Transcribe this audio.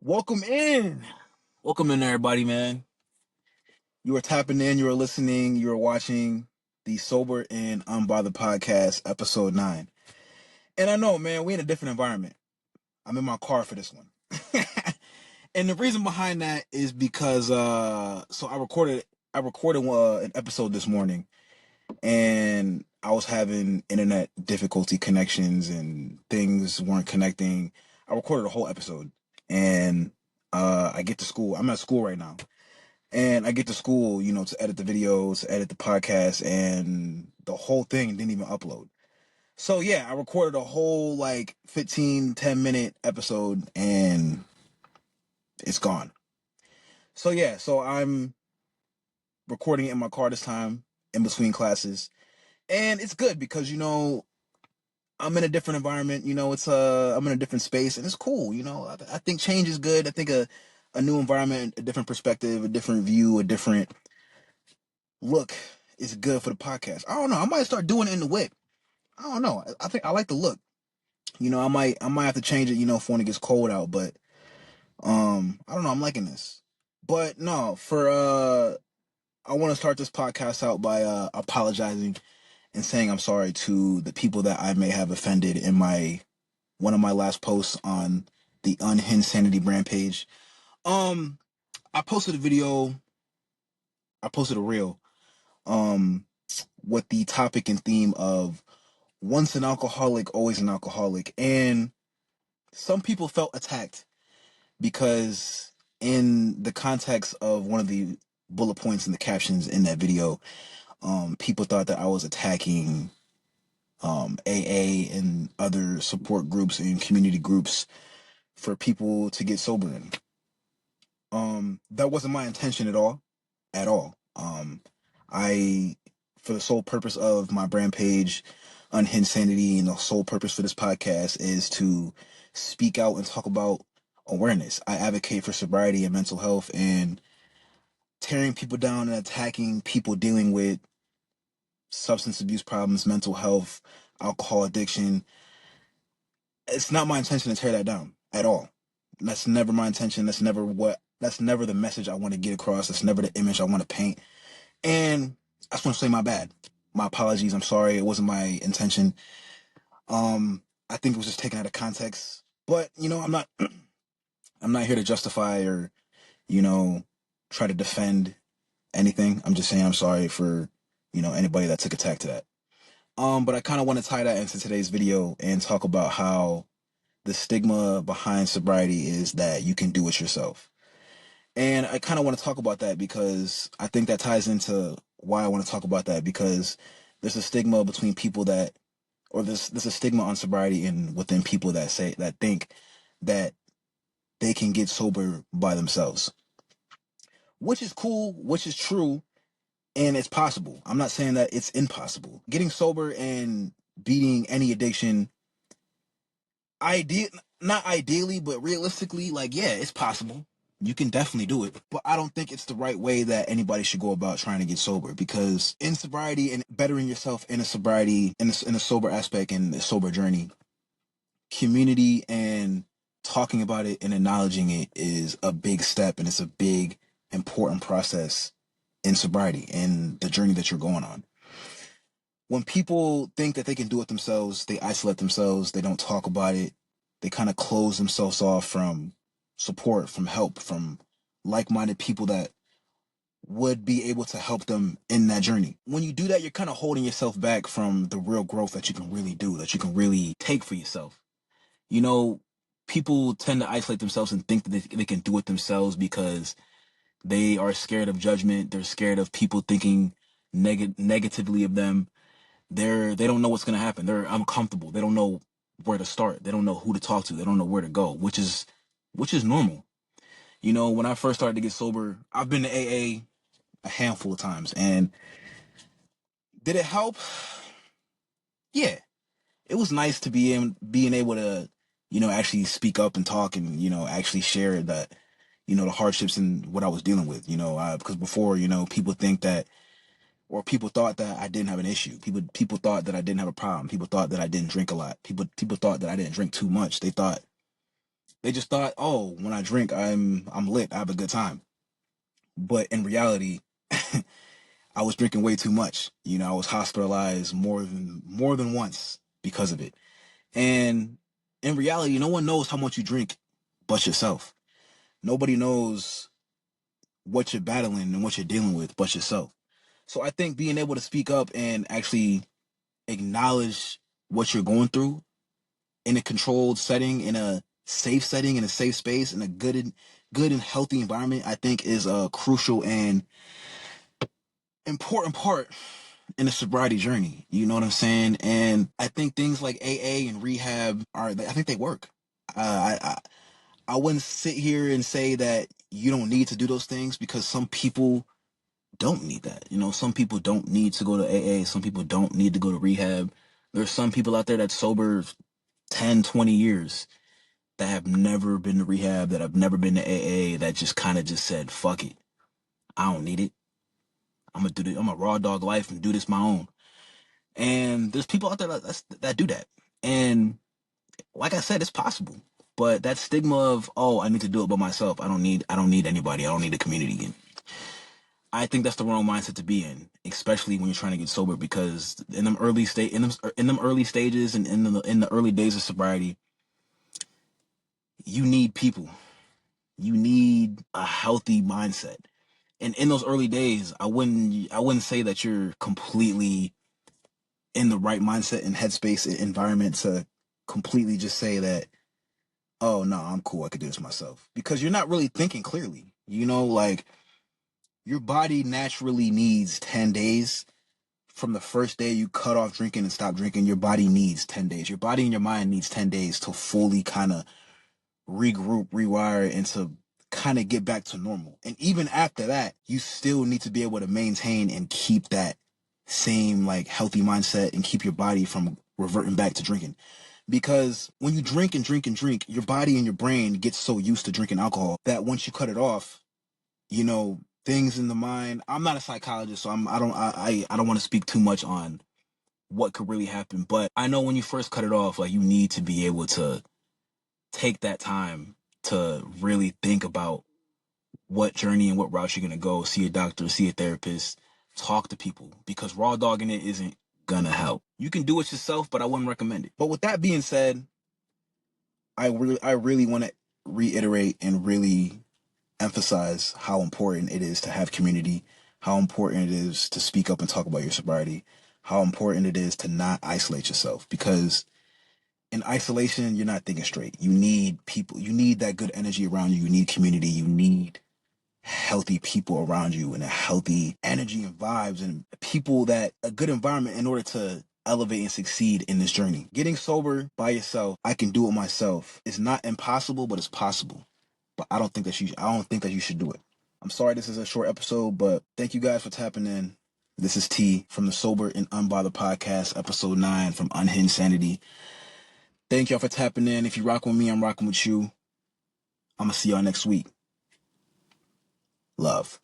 Welcome in. Welcome in, everybody, man. You are tapping in, you are listening, you are watching the Sober and Unbothered Podcast, Ep.9. And I know, man, we're in a different environment. I'm in my car for this one. And the reason behind that is because I recorded an episode this morning, and I was having internet difficulty connections and things weren't connecting. I recorded a whole episode, and I get to school. I'm at school right now, and I get to school, to edit the videos, to edit the podcast, and the whole thing didn't even upload. So yeah, I recorded a whole 10-minute episode, and it's gone. So yeah, so I'm recording it in my car this time, in between classes, and it's good because I'm in a different environment. I'm in a different space, and it's cool. I think change is good. I think a new environment, a different perspective, a different view, a different look is good for the podcast. I don't know. I might start doing it in the whip. I don't know. I think I like the look. I might have to change it, for when it gets cold out. But I don't know. I'm liking this. But no, I want to start this podcast out by apologizing and saying I'm sorry to the people that I may have offended in one of my last posts on the Unhinged Sanity brand page. I posted a video. I posted a reel. With the topic and theme of once an alcoholic, always an alcoholic. And some people felt attacked because in the context of one of the bullet points in the captions in that video, people thought that I was attacking AA and other support groups and community groups for people to get sober in. That wasn't my intention at all. For the sole purpose of my brand page, Unhinged Sanity, and the sole purpose for this podcast is to speak out and talk about awareness. I advocate for sobriety and mental health, and tearing people down and attacking people dealing with substance abuse problems, mental health, alcohol addiction. It's not my intention to tear that down at all. That's never my intention. That's never the message I want to get across. That's never the image I want to paint. And I just want to say my bad. My apologies. I'm sorry. It wasn't my intention. I think it was just taken out of context. But, I'm not I'm not here to justify or, try to defend anything. I'm just saying I'm sorry for, anybody that took attack to that. But I kind of want to tie that into today's video and talk about how the stigma behind sobriety is that you can do it yourself. And I kind of want to talk about that because I think that ties into why I want to talk about that, because there's a stigma between people there's a stigma on sobriety and within people that think that they can get sober by themselves, which is cool, which is true, and it's possible. I'm not saying that it's impossible. Getting sober and beating any addiction, not ideally, but realistically, yeah, it's possible. You can definitely do it, but I don't think it's the right way that anybody should go about trying to get sober, because in sobriety and bettering yourself in a sobriety, in a sober aspect, in the sober journey, community and talking about it and acknowledging it is a big step, and it's a big, important process in sobriety and the journey that you're going on. When people think that they can do it themselves, they isolate themselves, they don't talk about it, they kind of close themselves off from support, from help, from like-minded people that would be able to help them in that journey. When you do that, you're kind of holding yourself back from the real growth that you can really do, that you can really take for yourself. People tend to isolate themselves and think that they can do it themselves because they are scared of judgment. They're scared of people thinking negatively of them. They don't know what's going to happen. They're uncomfortable. They don't know where to start. They don't know who to talk to. They don't know where to go, which is normal. When I first started to get sober, I've been to AA a handful of times, and did it help? Yeah, it was nice to being able to, actually speak up and talk and, actually share that, the hardships and what I was dealing with, because before, people thought that I didn't have an issue. People thought that I didn't have a problem. People thought that I didn't drink a lot. People thought that I didn't drink too much. They thought They just thought, oh, when I drink, I'm lit. I have a good time. But in reality, I was drinking way too much. I was hospitalized more than once because of it. And in reality, no one knows how much you drink but yourself. Nobody knows what you're battling and what you're dealing with but yourself. So I think being able to speak up and actually acknowledge what you're going through in a controlled setting, in a safe setting, in a safe space, in a good and healthy environment, I think is a crucial and important part in the sobriety journey. You know what I'm saying? And I think things like AA and rehab I think they work. I wouldn't sit here and say that you don't need to do those things, because some people don't need that. Some people don't need to go to AA. Some people don't need to go to rehab. There's some people out there that's sober 10, 20 years that have never been to rehab, that have never been to AA, that just kind of just said, fuck it. I don't need it. I'm going to do this. I'm a raw dog life and do this my own. And there's people out there that do that. And like I said, it's possible. But that stigma of, oh, I need to do it by myself. I don't need anybody. I don't need a community. And I think that's the wrong mindset to be in, especially when you're trying to get sober, because in them early stages and in the early days of sobriety, you need people. You need a healthy mindset. And in those early days, I wouldn't say that you're completely in the right mindset and headspace environment to completely just say that, oh no, I'm cool, I could do this myself. Because you're not really thinking clearly. Like, your body naturally needs 10 days. From the first day you cut off drinking and stop drinking, your body needs 10 days. Your body and your mind needs 10 days to fully kind of regroup, rewire, and to kind of get back to normal. And even after that, you still need to be able to maintain and keep that same like healthy mindset and keep your body from reverting back to drinking. Because when you drink and drink and drink, your body and your brain gets so used to drinking alcohol that once you cut it off, things in the mind. I'm not a psychologist, so I don't want to speak too much on what could really happen. But I know when you first cut it off, like, you need to be able to take that time to really think about what journey and what route you're going to go. See a doctor, see a therapist, talk to people, because raw dogging it isn't gonna help. You can do it yourself, but I wouldn't recommend it. But with that being said, I really want to reiterate and really emphasize how important it is to have community, how important it is to speak up and talk about your sobriety, how important it is to not isolate yourself, because in isolation, you're not thinking straight. You need people. You need that good energy around you. You need community. You need healthy people around you and a healthy energy and vibes and people, that a good environment in order to elevate and succeed in this journey. Getting sober by yourself, I can do it myself, is not impossible, but it's possible. But I don't think that you should do it. I'm sorry this is a short episode, but thank you guys for tapping in. This is T from the Sober and Unbothered Podcast, episode 9 from Unhinged Sanity. Thank y'all for tapping in. If you rock with me, I'm rocking with you. I'm going to see y'all next week. Love.